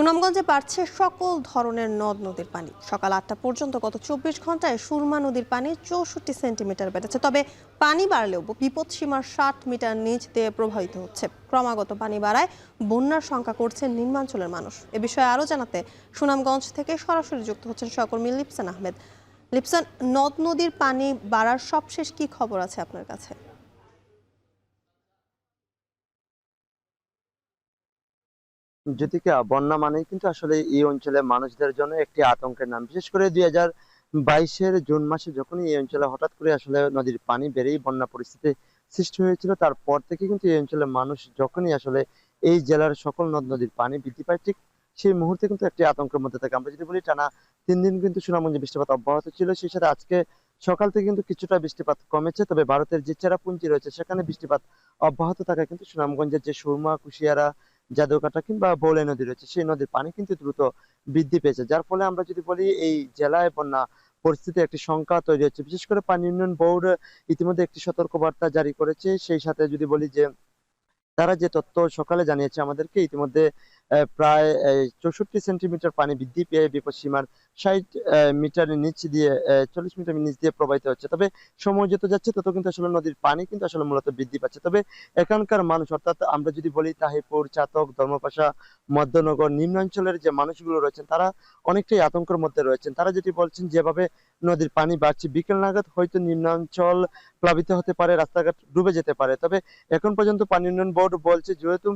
সুনামগঞ্জে বাড়ছে সকল ধরনের নদ নদীর পানি। সকাল ৮টা পর্যন্ত গত ২৪ ঘন্টায় সুরমা নদীর পানি ৬৪ সেন্টিমিটার বেড়েছে। তবে পানি বাড়লেও বিপদসীমার ৬০ মিটার নিচ দিয়ে প্রবাহিত হচ্ছে। ক্রমাগত পানি বাড়ায় বন্যার শঙ্কা করছেন নিম্নাঞ্চলের মানুষ। এ বিষয়ে আরও জানাতে সুনামগঞ্জ থেকে সরাসরি যুক্ত হচ্ছেন সহকর্মী লিপসান আহমেদ। লিপসান, নদ নদীর পানি বাড়ার সবশেষ কি খবর আছে আপনার কাছে? জ্যোতিকা, বন্যা মানেই কিন্তু আসলে এই অঞ্চলের মানুষদের জন্য একটি আতঙ্কের নাম। বিশেষ করে ২০২২-এর জুন মাসে যখনই এই অঞ্চলে হঠাৎ করে আসলে নদীর পানি বেড়েই বন্যা পরিস্থিতি সৃষ্টি হয়েছিল, তারপর থেকে কিন্তু এই অঞ্চলের মানুষ যখনই আসলে এই জেলার সকল নদ নদীর পানি বৃদ্ধি পায়, ঠিক সেই মুহূর্তে কিন্তু একটি আতঙ্কের মধ্যে থাকে। আমরা যদি বলি, টানা ৩ দিন কিন্তু সুনামগঞ্জে বৃষ্টিপাত অব্যাহত ছিল। সেই সাথে আজকে সকাল থেকে কিন্তু কিছুটা বৃষ্টিপাত কমেছে, তবে ভারতের যে চেরাপুঞ্জি রয়েছে সেখানে বৃষ্টিপাত অব্যাহত থাকায় কিন্তু সুনামগঞ্জের যে সুরমা, কুশিয়ারা, জাদুকাটা কিংবা বৌলাই নদী রয়েছে সেই নদীর পানি কিন্তু দ্রুত বৃদ্ধি পেয়েছে, যার ফলে আমরা যদি বলি এই জেলায় বন্যা পরিস্থিতি একটি শঙ্কা তৈরি হচ্ছে। বিশেষ করে পানি উন্নয়ন বোর্ড ইতিমধ্যে একটি সতর্কবার্তা জারি করেছে। সেই সাথে যদি বলি যে তারা যে তথ্য সকালে জানিয়েছে আমাদেরকে, ইতিমধ্যে প্রায় ৬৪ সেন্টিমিটার পানি বৃদ্ধি পেয়ে বিপদসীমার ৬০ মিটারের নিচ দিয়ে ৪০ মিটার নিচ দিয়ে প্রবাহিত হচ্ছে। তবে সময় যত যাচ্ছে তত কিন্তু আসলে নদীর পানি কিন্তু আসলে মূলত বৃদ্ধি পাচ্ছে। তবে এখানকার মানুষ, অর্থাৎ আমরা যদি বলি তাহিরপুর, চাতক, ধর্মপাশা, মধ্যনগর নিম্নাঞ্চলের যে মানুষগুলো রয়েছেন তারা অনেকটাই আতঙ্কের মধ্যে রয়েছেন। তারা যেটি বলছেন, যেভাবে নদীর পানি বাড়ছে বিকেল নাগাদ হয়তো নিম্নাঞ্চল প্লাবিত হতে পারে, রাস্তাঘাট ডুবে যেতে পারে। তবে এখন পর্যন্ত পানি উন্নয়ন বোর্ড বলছে, যেহেতু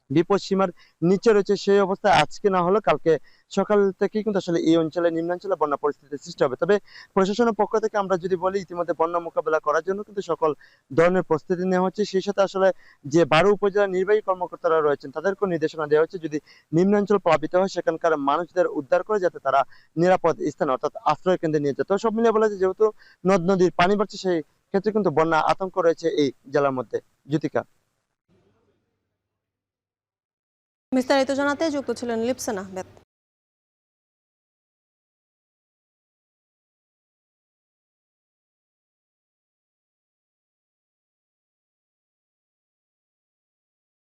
বিপদ সীমার নিচে রয়েছে, সেই অবস্থায় আজকে না হলে কালকে সকাল থেকেই কিন্তু আসলে এই অঞ্চলে, নিম্নাঞ্চলে বন্যা পরিস্থিতির সৃষ্টি হবে। তবে প্রশাসনের পক্ষ থেকে আমরা যদি বলি, ইতিমধ্যে বন্যা মোকাবেলা করার জন্য কিন্তু সকল ধরনের প্রস্তুতি নেওয়া হচ্ছে। সেই সাথে আসলে যে ১২ উপজেলা নির্বাহী কর্মকর্তারা রয়েছেন তাদেরকেও নির্দেশনা দেওয়া হচ্ছে, যদি নিম্নাঞ্চল প্লাবিত হয় সেখানকার মানুষদের উদ্ধার করে যাতে তারা নিরাপদ স্থানে, অর্থাৎ আশ্রয় কেন্দ্রে নিয়ে যায়। তো সব মিলিয়ে বলা যায়, যেহেতু নদ নদীর পানি বাড়ছে সেই ক্ষেত্রে কিন্তু বন্যা আতঙ্ক রয়েছে এই জেলার মধ্যে। জ্যোতিকা। বিস্তারিত জানাতে যুক্ত ছিলেন লিপসান আহমেদ।